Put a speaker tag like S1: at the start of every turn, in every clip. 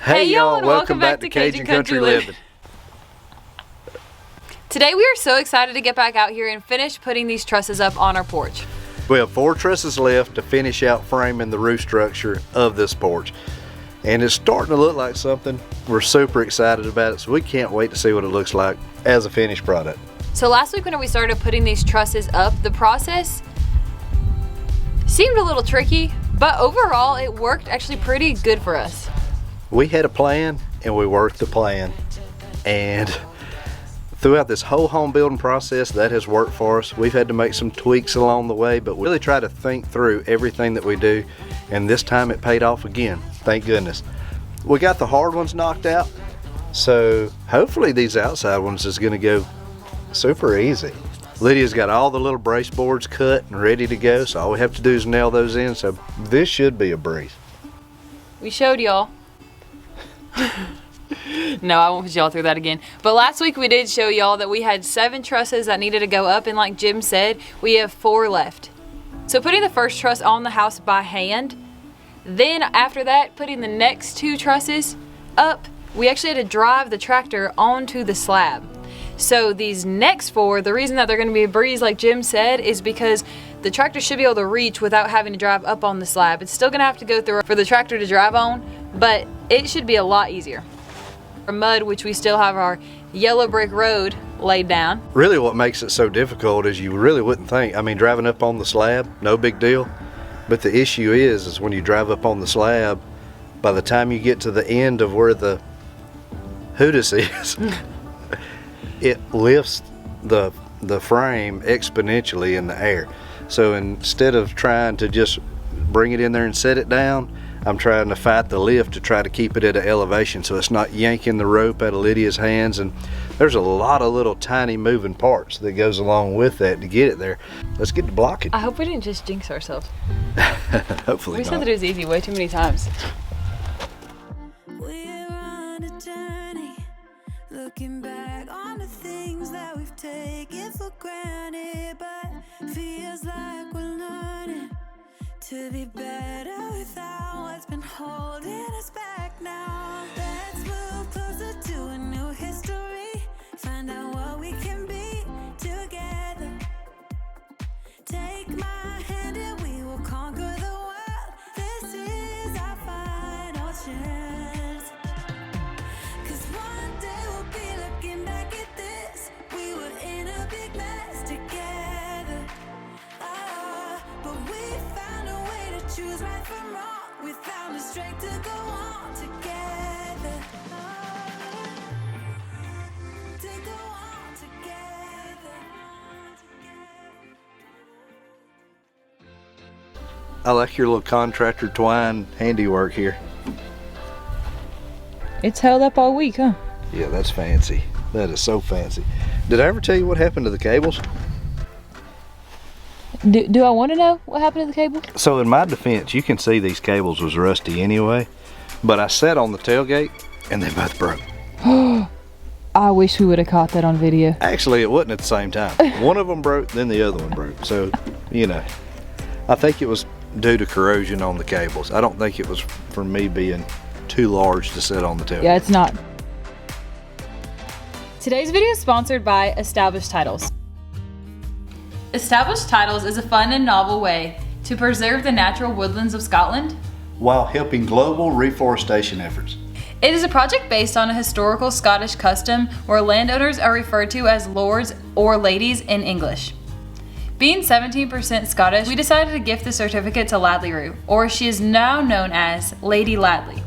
S1: Hey y'all, and welcome back to Cajun Country Livin.
S2: Today we are so excited to get back out here and finish putting these trusses up on our porch.
S1: We have 4 trusses left to finish out framing the roof structure of this porch. And it's starting to look like something. We're super excited about it, so we can't wait to see what it looks like as a finished product.
S2: So last week when we started putting these trusses up, the process seemed a little tricky, but overall it worked actually pretty good for us.
S1: We had a plan and we worked the plan, and throughout this whole home building process that has worked for us. We've had to make some tweaks along the way, but we really try to think through everything that we do, and this time it paid off again, thank goodness. We got the hard ones knocked out, so hopefully these outside ones is going to go super easy. Lydia's got all the little brace boards cut and ready to go, so all we have to do is nail those in, so this should be a breeze.
S2: We showed y'all. No, I won't put y'all through that again. But last week we did show y'all that we had 7 trusses that needed to go up, and like Jim said, we have 4 left. So putting the first truss on the house by hand, then after that putting the next 2 trusses up, we actually had to drive the tractor onto the slab. So these next 4, the reason that they're going to be a breeze like Jim said is because the tractor should be able to reach without having to drive up on the slab. It's still going to have to go through for the tractor to drive on, but it should be a lot easier. For mud, which we still have our yellow brick road laid down.
S1: Really what makes it so difficult is you really wouldn't think, I mean, driving up on the slab, no big deal. But the issue is when you drive up on the slab, by the time you get to the end of where the hoodus is, it lifts the frame exponentially in the air. So instead of trying to just bring it in there and set it down, I'm trying to fight the lift to try to keep it at an elevation so it's not yanking the rope out of Lydia's hands, and there's a lot of little tiny moving parts that goes along with that to get it there. Let's get to blocking.
S2: I hope we didn't just jinx ourselves.
S1: Hopefully
S2: we
S1: not.
S2: said that it was easy way too many times.
S3: We're on a journey, looking back on the things that we've taken for granted, but feels like we're learning to be better without what's been holding us back now. Let's move closer to a new history, find out what we can be together. Take my hand and we will conquer the world. This is our final chance. 'Cause one day we'll be looking back at this. We were in a big mess together. But we found a way to choose right from wrong. We found the strength to go on together. To go on together.
S1: I like your little contractor twine handiwork here.
S2: It's held up all week, huh?
S1: Yeah, that's fancy. That is so fancy. Did I ever tell you what happened to the cables?
S2: Do I want to know what happened to the cable?
S1: So in my defense, you can see these cables was rusty anyway, but I sat on the tailgate and they both broke.
S2: I wish we would have caught that on video.
S1: Actually, it wasn't at the same time. One of them broke, then the other one broke. So, you know, I think it was due to corrosion on the cables. I don't think it was from me being too large to sit on the tailgate.
S2: Yeah, it's not. Today's video is sponsored by Established Titles. Established Titles is a fun and novel way to preserve the natural woodlands of Scotland
S1: while helping global reforestation efforts.
S2: It is a project based on a historical Scottish custom where landowners are referred to as lords or ladies in English. Being 17% Scottish, we decided to gift the certificate to Ladley Roo, or she is now known as Lady Ladley.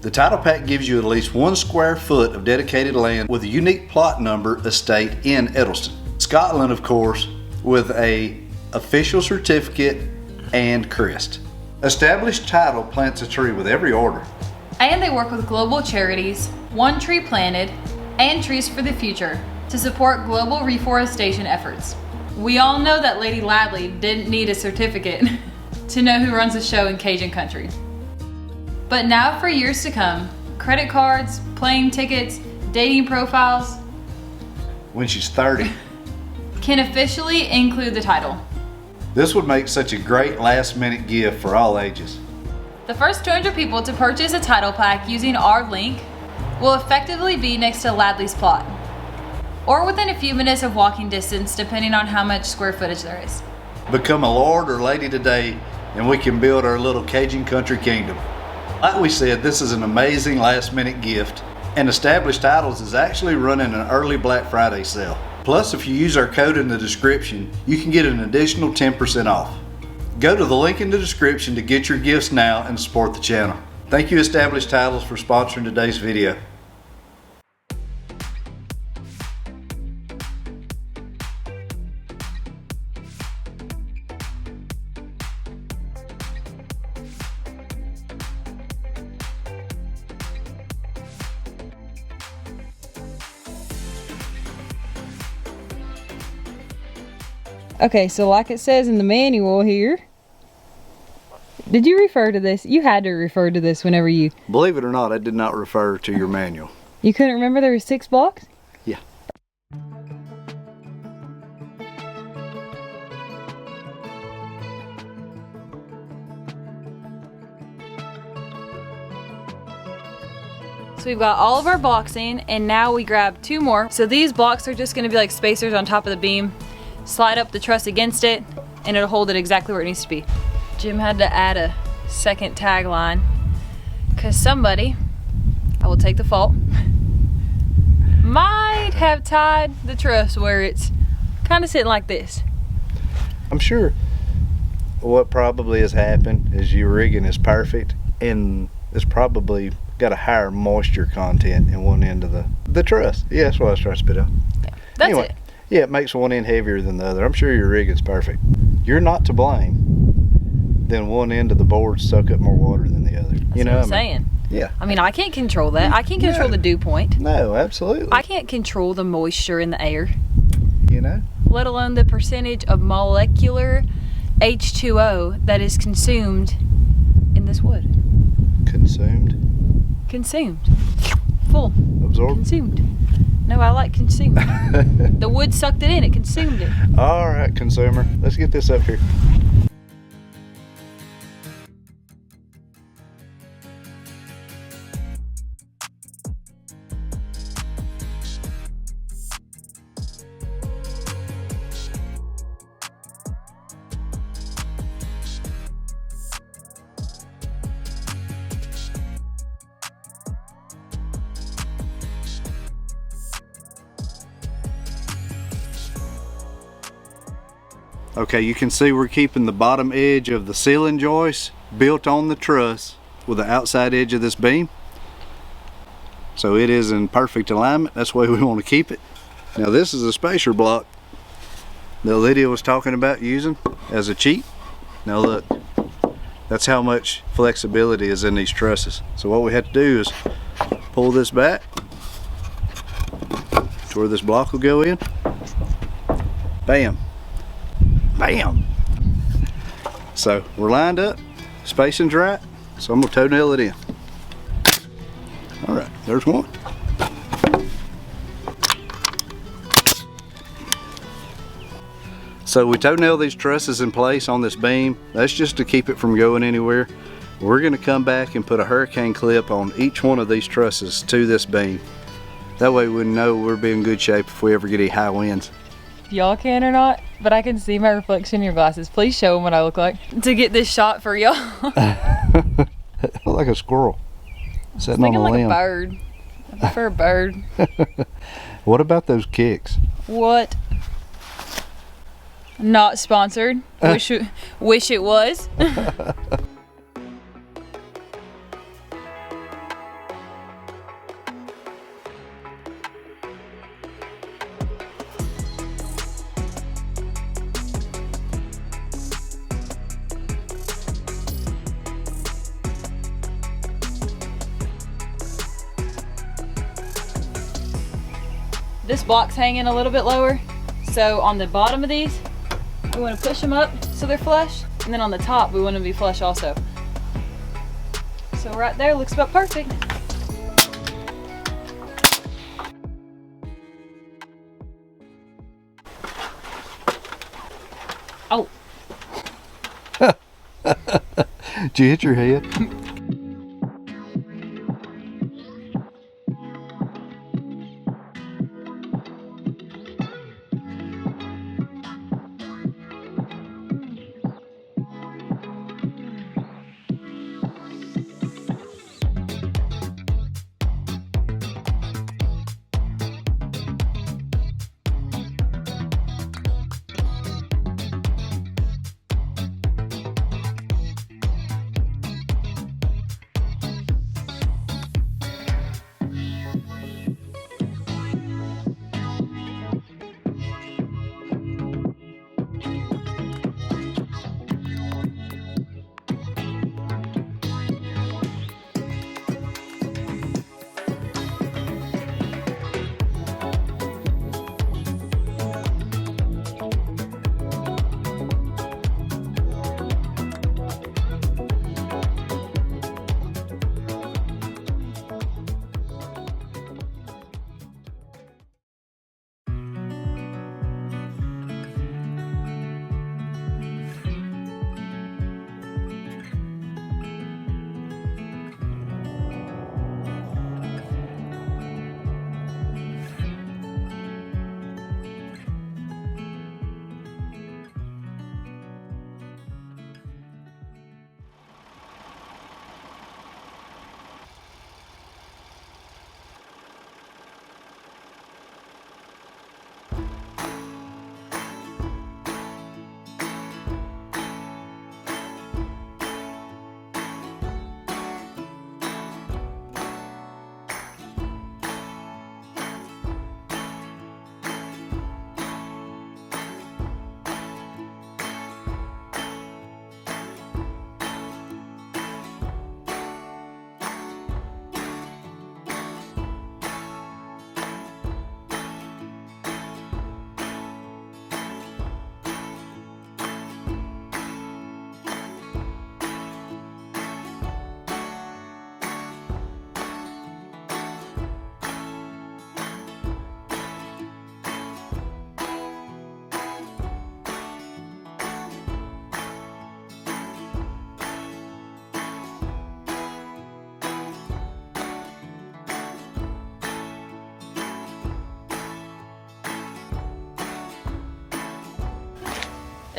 S1: The title pack gives you at least 1 square foot of dedicated land with a unique plot number estate in Edelston, Scotland, of course, with a official certificate and crest. Established Title plants a tree with every order.
S2: And they work with global charities, One Tree Planted, and Trees for the Future to support global reforestation efforts. We all know that Lady Ladley didn't need a certificate to know who runs the show in Cajun country. But now for years to come, credit cards, plane tickets, dating profiles,
S1: when she's 30,
S2: can officially include the title.
S1: This would make such a great last-minute gift for all ages.
S2: The first 200 people to purchase a title pack using our link will effectively be next to Ladley's plot, or within a few minutes of walking distance depending on how much square footage there is.
S1: Become a lord or lady today and we can build our little Cajun country kingdom. Like we said, this is an amazing last minute gift, and Established Titles is actually running an early Black Friday sale. Plus, if you use our code in the description, you can get an additional 10% off. Go to the link in the description to get your gifts now and support the channel. Thank you Established Titles for sponsoring today's video.
S2: Okay, so like it says in the manual here, did you refer to this? You had to refer to this whenever you...
S1: Believe it or not, I did not refer to your manual.
S2: You couldn't remember there were 6 blocks?
S1: Yeah.
S2: So we've got all of our blocks in, and now we grab 2 more. So these blocks are just gonna be like spacers on top of the beam. Slide up the truss against it, and it'll hold it exactly where it needs to be. Jim had to add a second tagline, because somebody, I will take the fault, might have tied the truss where it's kind of sitting like this.
S1: I'm sure what probably has happened is your rigging is perfect, and it's probably got a higher moisture content in one end of the truss. Yeah, that's what I was trying to spit out.
S2: Yeah, that's
S1: anyway,
S2: it.
S1: Yeah, it makes one end heavier than the other. I'm sure your rigging's perfect. You're not to blame. Then one end of the board soak up more water than the other.
S2: That's
S1: you know
S2: what I'm saying.
S1: Yeah.
S2: I mean, I can't control that. I can't control the dew point.
S1: No, absolutely.
S2: I can't control the moisture in the air.
S1: You know?
S2: Let alone the percentage of molecular H2O that is consumed in this wood.
S1: Consumed.
S2: Full.
S1: Absorbed.
S2: Consumed. No, I like consumed. The wood sucked it in, it consumed it.
S1: All right, consumer. Let's get this up here. Okay, you can see we're keeping the bottom edge of the ceiling joist built on the truss with the outside edge of this beam. So it is in perfect alignment. That's the way we want to keep it. Now this is a spacer block that Lydia was talking about using as a cheat. Now look, that's how much flexibility is in these trusses. So what we have to do is pull this back to where this block will go in. Bam. Bam! So we're lined up, spacing's right, so I'm gonna toenail it in. All right, there's one. So we toenail these trusses in place on this beam. That's just to keep it from going anywhere. We're gonna come back and put a hurricane clip on each one of these trusses to this beam. That way we know we'll be in good shape if we ever get any high winds.
S2: Y'all can or not, but I can see my reflection in your glasses. Please show them what I look like to get this shot for y'all.
S1: Look like a squirrel sitting on a
S2: like
S1: limb.
S2: A bird. I prefer a bird.
S1: What about those kicks?
S2: What? Not sponsored. Wish it was. This block's hanging a little bit lower, so on the bottom of these we want to push them up so they're flush, and then on the top we want them to be flush also. So right there looks about perfect. Oh.
S1: Did you hit your head?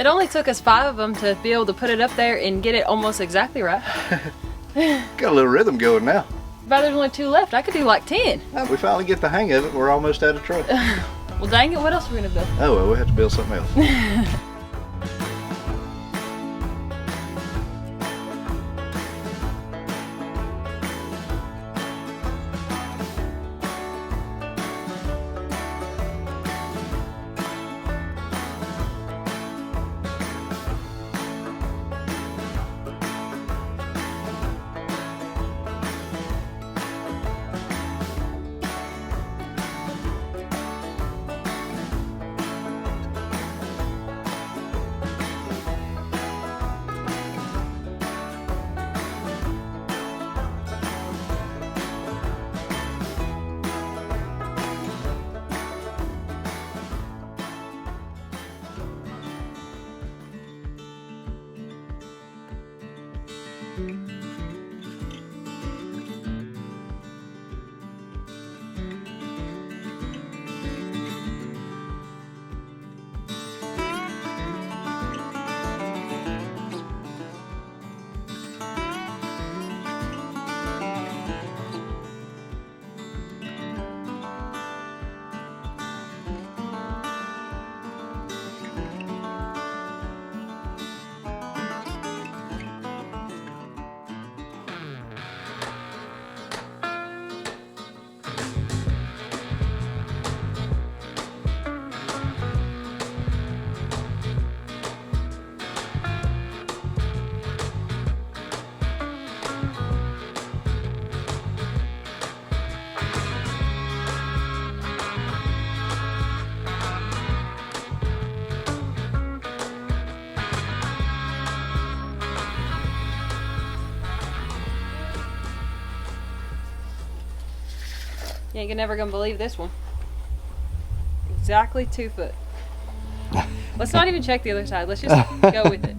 S2: It only took us 5 of them to be able to put it up there and get it almost exactly right.
S1: Got a little rhythm going now.
S2: But there's only 2 left. I could do like 10.
S1: Oh, we finally get the hang of it. We're almost out of truss.
S2: Well, dang it, what else are we gonna build?
S1: Oh, well, we have to build something else.
S2: You ain't never gonna believe this one. Exactly 2 foot. Let's not even check the other side. Let's just go with it.